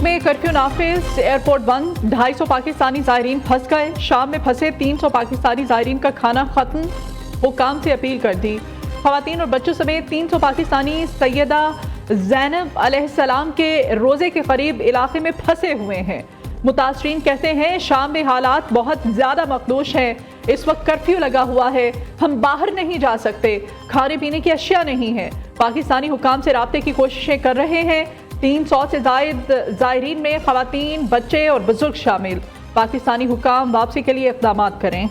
में कर्फ्यू नाफिज, एयरपोर्ट बंद, 250 पाकिस्तानी ज़ायरीन फंस गए। शाम में फंसे 300 पाकिस्तानी ज़ायरीन का खाना खत्म, हुक्काम से अपील कर दी। ख़वातीन और बच्चों समेत 300 पाकिस्तानी सैयदा ज़ैनब अलैहिस्सलाम के रोज़े के करीब इलाके में फंसे हुए हैं। मुतासरीन कहते हैं शाम में हालात बहुत ज़्यादा मखदूश हैं। इस वक्त कर्फ्यू लगा हुआ है, हम बाहर नहीं जा सकते, खाने पीने की अशिया नहीं है। पाकिस्तानी हुक्काम से राब्ते की कोशिशें कर रहे हैं। 300 से ज़ायद ज़ायरीन में ख़वातीन, बच्चे और बुजुर्ग शामिल। पाकिस्तानी हुक्काम वापसी के लिए इक़दाम करें।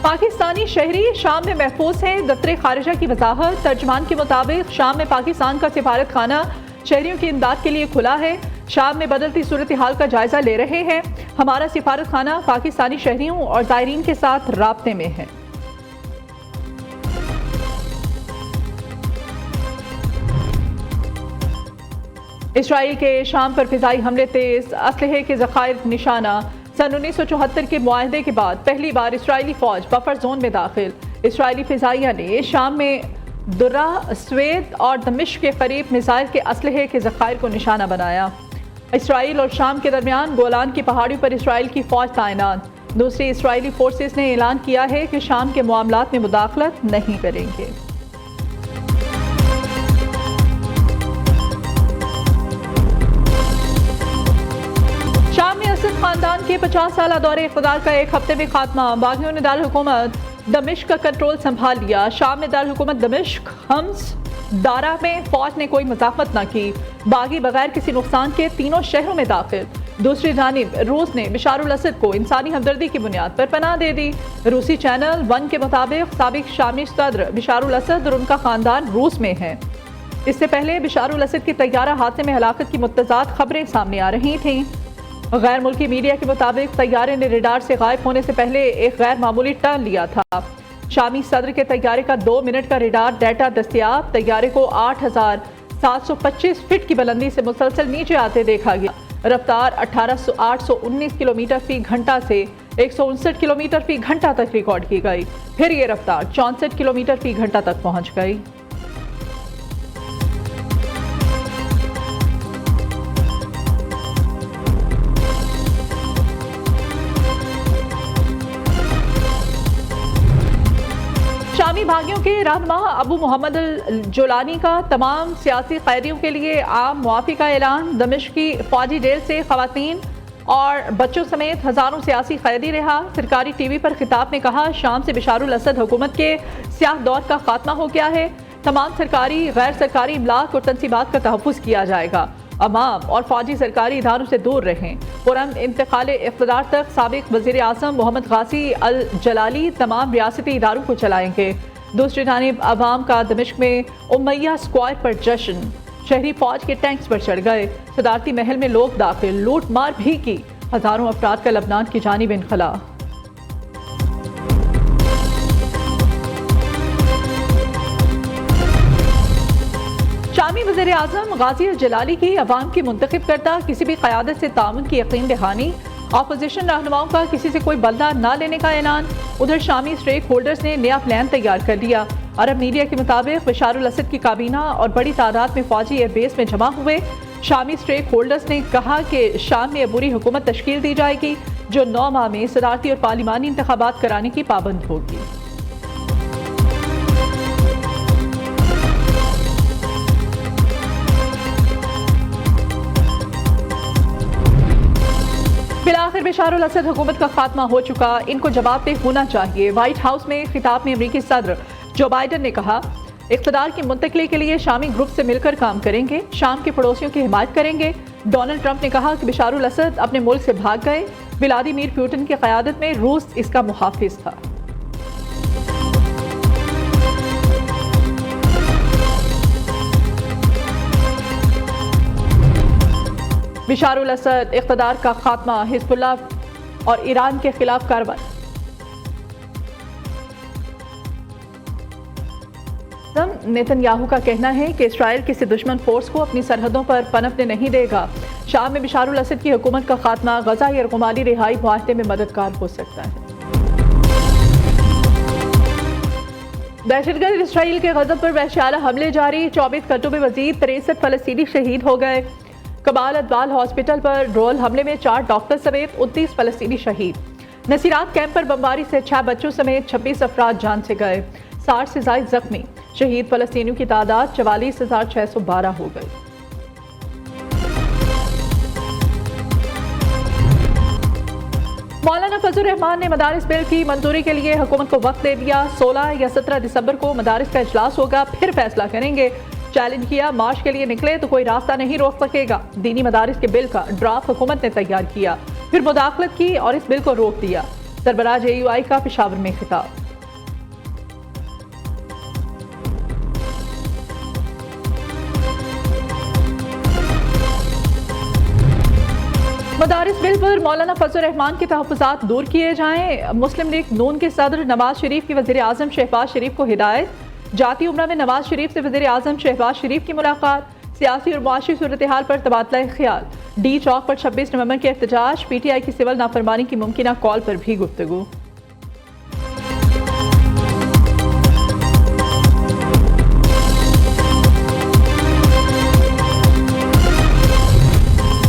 पाकिस्तानी शहरी शाम में महफूज हैं। दफ्तर खारिजा की वजाहत, तर्जमान के मुताबिक शाम में पाकिस्तान का सिफारत खाना शहरियों की इमदाद के लिए खुला है। शाम में बदलती सूरत हाल का जायजा ले रहे हैं। हमारा सिफारत खाना पाकिस्तानी शहरियों और ज़ायरीन के साथ राब्ते में है। इसराइल के शाम पर फिजाई हमले तेज, असलहे के ज़खायर निशाना। सन 1974 के मुआहदे के बाद पहली बार इसराइली फौज बफर जोन में दाखिल। इसराइली फिजाइया ने शाम में दुर्रा, स्वेद और दमिश्क के करीब मिसाइल के असलहे के ज़खायर को निशाना बनाया। इसराइल और शाम के दरमियान गोलान की पहाड़ियों पर इसराइल की फौज तैनात। दूसरी इसराइली फोर्सेस ने ऐलान किया है कि शाम के मामलात में मुदाखलत नहीं करेंगे। शाम में असद खानदान के 50 साल दौरे इक़्तिदार का एक हफ्ते में खात्मा। बागियों ने दारुल हुकूमत दमिश्क का कंट्रोल संभाल लिया। शाम में दारुल हुकूमत दमिश्क, हम्स, दारा में फौज ने कोई मज़ाक़त न की। बागी बगैर किसी नुकसान के तीनों शहरों में दाखिल। दूसरी जानिब रूस ने बशारुल असद को इंसानी हमदर्दी की बुनियाद पर पनाह दे दी। रूसी चैनल वन के मुताबिक साबिक शामी सदर बशारुल असद और उनका खानदान रूस में है। इससे पहले बशारुल असद के तैयारा हादसे में हलाकत की मुतज़ाद खबरें सामने आ रही थीं। गैर मुल्की मीडिया के मुताबिक तैयारे ने रडार से गायब होने से पहले एक गैर मामूली टर्न लिया था। शामी सदर के तैयारे का 2 मिनट का रडार डाटा दस्तियाब। तैयारे को 8725 फीट की बुलंदी से मुसलसल नीचे आते देखा गया। रफ्तार 819 किलोमीटर फी घंटा से 159 किलोमीटर फी घंटा तक रिकॉर्ड की गई। फिर ये रफ्तार 64 किलोमीटर फी घंटा तक पहुंच गई। शामी भागियों के रहनुमा अबू मोहम्मद अल जोलानी का तमाम सियासी कैदियों के लिए आम मुआफ़ी का ऐलान। दमिश्क की फौजी जेल से ख़वातीन और बच्चों समेत हज़ारों सियासी कैदी रिहा। सरकारी टीवी पर खिताब में कहा शाम से बशारुल असद हुकूमत के स्याह दौर का खात्मा हो गया है। तमाम सरकारी, गैर सरकारी इमलाक और तनसीबात का तहफ़्फ़ुज़ किया जाएगा। अवाम और फौजी सरकारी इदारों से दूर रहें। पुरअमन इंतकाल इक़्तिदार तक साबिक़ वज़ीर आज़म मोहम्मद गाज़ी अल जलाली तमाम रियासती इदारों को चलाएंगे। दूसरी जानिब अवाम का दमिश्क में उमैया स्क्वायर पर जश्न। शहरी फौज के टैंक्स पर चढ़ गए। सदारती महल में लोग दाखिल, लूट मार भी की। हज़ारों अफराद का लबनान की जानिब इनखला। शामी वज़ीर आज़म गाज़ी अल जलाली की अवाम की मुंतखब करता किसी भी क़यादत से ताउन की यकीन दहानी। अपोजिशन रहनुमाओं का किसी से कोई बदला न लेने का ऐलान। उधर शामी स्टेक होल्डर्स ने नया प्लान तैयार कर लिया। अरब मीडिया के मुताबिक बशारुल असद की काबीना और बड़ी तादाद में फौजी एयरबेस में जमा हुए। शामी स्टेक होल्डर्स ने कहा कि शाम में अबूरी हुकूमत तश्कील दी जाएगी जो 9 माह में सदारती और पार्लिमानी इंतखाबात कराने की पाबंद होगी। फिलहाल बशारुल असद हुकूमत का खात्मा हो चुका, इनको जवाबदेह होना चाहिए। व्हाइट हाउस में खिताब में अमरीकी सदर जो बाइडन ने कहा इक़्तिदार की मुंतकली के लिए शामी ग्रुप से मिलकर काम करेंगे, शाम के पड़ोसियों की हिमायत करेंगे। डोनाल्ड ट्रंप ने कहा कि बशारुल असद अपने मुल्क से भाग गए। व्लादिमीर पुतिन की क़यादत में रूस इसका मुहाफिज था। बशारुल असद इक़्तिदार का खात्मा, हिज़्बुल्लाह और ईरान के खिलाफ कार्रवाई। नेतन्याहू का कहना है कि इसराइल किसी दुश्मन फोर्स को अपनी सरहदों पर पनपने नहीं देगा। शाम में बशारुल असद की हुकूमत का खात्मा गजा यरगुमाली रिहाई मुआहदे में मददगार हो सकता है। दहशतगर्द इसराइल के गज़ब पर वहशियाना हमले जारी, 24 घंटों में मजीद 63 फलस्तीनी शहीद हो गए। कमाल अदवाल हॉस्पिटल पर ड्रोन हमले में 4 डॉक्टर समेत 29 फलस्तीनी शहीद। नसीरात कैंप पर बमबारी से 6 बच्चों समेत 26 अफराद जान से गए, 60 से ज्यादा जख्मी। शहीद फलस्तीनियों की तादाद 44,612 हो गई। मौलाना फजल रहमान ने मदारिस बिल की मंजूरी के लिए हुकूमत को वक्त दे दिया। 16 या 17 दिसंबर को मदारिस का इजलास होगा, फिर फैसला करेंगे। चैलेंज किया, मार्च के लिए निकले तो कोई रास्ता नहीं रोक सकेगा। दीनी मदारिस के बिल का ड्राफ्ट हुकूमत ने तैयार किया, फिर मुदाखलत की और इस बिल को रोक दिया। सरबराह JUI का पेशावर में खिताब। मदारिस बिल पर मौलाना फजल रहमान के तहफ़्फ़ुज़ात दूर किए जाएं। मुस्लिम लीग नून के सदर नवाज शरीफ की वज़ीर आज़म शहबाज शरीफ को हिदायत। जाती उम्रा में नवाज शरीफ से वज़ीर आज़म शहबाज शरीफ की मुलाकात। सियासी और मुआशी सूरत हाल पर तबादला ख्याल। डी चौक पर 26 नवंबर के एहतजाज। PTI की सिविल नाफरमानी की मुमकिना कॉल पर भी गुफ्तगू।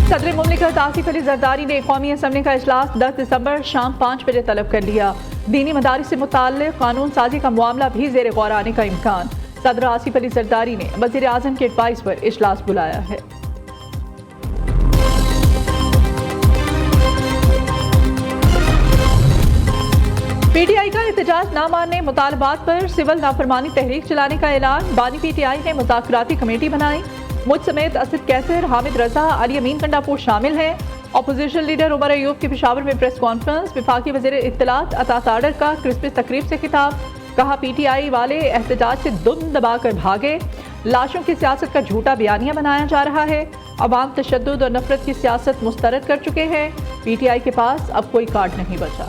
सदर मुमलिकत आसिफ अली जरदारी ने कौमी असम्बली का इजलास 10 दिसंबर शाम 5 बजे तलब कर लिया। दीनी मदारिस से मुताल्लिक़ कानून साजी का मामला भी ज़ेर गौर आने का इम्कान। सदर आसिफ अली जरदारी ने वज़ीर आज़म के एडवाइस पर इजलास बुलाया है। PTI का एहतजाज न मानने मुतालबात पर सिविल नाफरमानी तहरीक चलाने का ऐलान। बानी PTI ने मुज़ाकराती कमेटी बनाई। मुझ समेत असद कैसर, हामिद रजा, अली अमीन कंडापुर शामिल हैं। अपोजिशन लीडर उमर अयूब की पेशावर में प्रेस कॉन्फ्रेंस। विफाकी वज़ीर इत्तलात अता ताडर का क्रिसमस तकरीब से खिताब। कहा, PTI वाले एहतजाज से दुम दबाकर भागे। लाशों की सियासत का झूठा बयानिया बनाया जा रहा है। अवाम तशद्दुद और नफरत की सियासत मुस्तरद कर चुके हैं। PTI के पास अब कोई कार्ड नहीं बचा।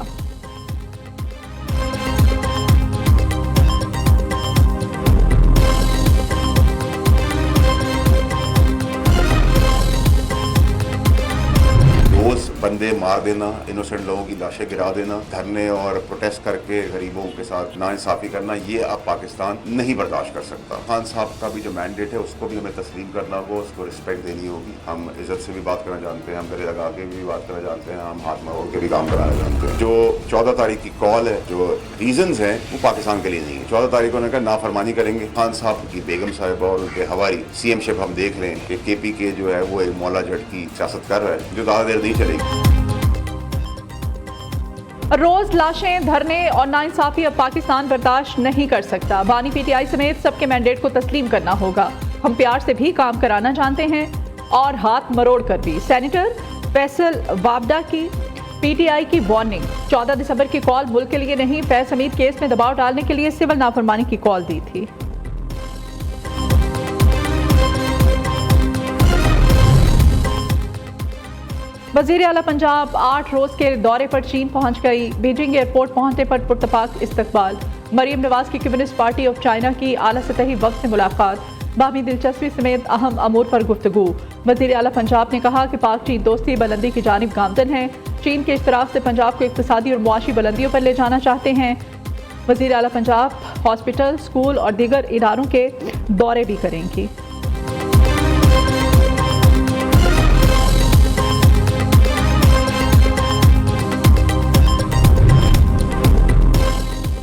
बंदे मार देना, इनोसेंट लोगों की लाशें गिरा देना, धरने और प्रोटेस्ट करके गरीबों के साथ नाइंसाफी करना, ये अब पाकिस्तान नहीं बर्दाश्त कर सकता। खान साहब का भी जो मैंडेट है उसको भी हमें तस्लीम करना होगा, उसको रिस्पेक्ट देनी होगी। हम इज्जत से भी बात करना जानते हैं, हम गले लगा के भी बात करना जानते हैं, हम हाथ मरोड़ के भी काम कराना जानते हैं। जो 14 तारीख की कॉल है, जो रीजंस हैं, वो पाकिस्तान के लिए नहीं है। 14 तारीख को उन्होंने कहा नाफरमानी करेंगे। खान साहब की बेगम साहिबा और उनके हवारी CM-शिप हम देख रहे हैं कि KPK जो है वो एक मौला जट की सियासत कर रहा है, जो ज़्यादा देर नहीं चलेगी। रोज लाशें, धरने और नाइंसाफी अब पाकिस्तान बर्दाश्त नहीं कर सकता। बानी PTI समेत सबके मैंडेट को तस्लीम करना होगा। हम प्यार से भी काम कराना जानते हैं और हाथ मरोड़ कर भी। सेनेटर फैसल वाबडा की PTI की वार्निंग। 14 दिसंबर की कॉल मुल्क के लिए नहीं, फैज हमीद केस में दबाव डालने के लिए सिविल नाफरमानी की कॉल दी थी। वज़ीर आला पंजाब 8 रोज के दौरे पर चीन पहुंच गई। बीजिंग एयरपोर्ट पहुंचने पर पुरतपाक इस्तकबाल। मरियम नवाज की कम्युनिस्ट पार्टी ऑफ चाइना की आला सतही वक्त से मुलाकात। बाहमी दिलचस्पी समेत अहम अमूर पर गुफ्तगू। वज़ीर आला पंजाब ने कहा कि पाक चीन दोस्ती बुलंदी की जानिब गामजन है। चीन के इश्तराक से पंजाब को इक्तिसादी और मुआशी बुलंदियों पर ले जाना चाहते हैं। वज़ीर आला पंजाब हॉस्पिटल, स्कूल और दीगर इदारों के दौरे भी करेंगी।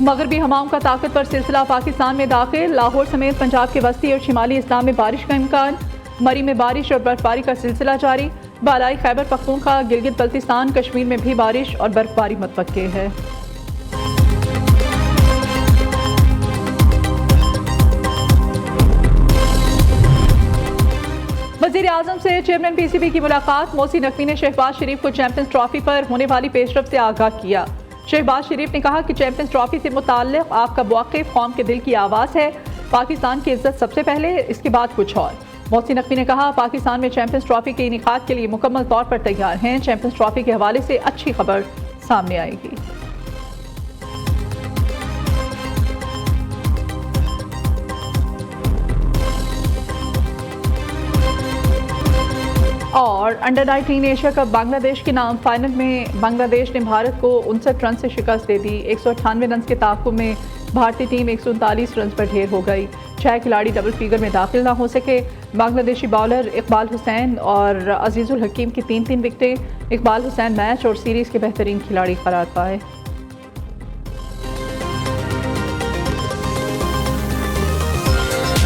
मगरबी हवाओं का ताकतवर सिलसिला पाकिस्तान में दाखिल। लाहौर समेत पंजाब के वस्ती और शिमाली इस्लाम में बारिश का इम्कान। मरी में बारिश और बर्फबारी का सिलसिला जारी। बालाई खैबर पख्तूनख्वा, गिलगित बल्तिस्तान, कश्मीर में भी बारिश और बर्फबारी मुतवक्के है। वज़ीर आज़म से चेयरमैन PCB की मुलाकात। मोहसिन नकवी ने शहबाज शरीफ को चैंपियंस ट्रॉफी पर होने वाली पेशरफ से आगाह किया। शहबाज शरीफ ने कहा कि चैंपियंस ट्रॉफी से मुताल्लिक़ आपका वाक़िफ़ कौम के दिल की आवाज़ है। पाकिस्तान की इज्जत सबसे पहले, इसके बाद कुछ और। मोहसिन नकवी ने कहा, पाकिस्तान में चैंपियंस ट्रॉफी के इनेकाद के लिए मुकम्मल तौर पर तैयार हैं। चैंपियंस ट्रॉफी के हवाले से अच्छी खबर सामने आएगी। और अंडर 19 एशिया कप बांग्लादेश के नाम। फाइनल में बांग्लादेश ने भारत को 59 रन से शिकस्त दे दी। 198 रन के ताक़ुब में भारतीय टीम 139 रन पर ढेर हो गई। 6 खिलाड़ी डबल फिगर में दाखिल ना हो सके। बांग्लादेशी बॉलर इकबाल हुसैन और अजीजुल हकीम की 3-3 विकेटें। इकबाल हुसैन मैच और सीरीज के बेहतरीन खिलाड़ी करार पाए।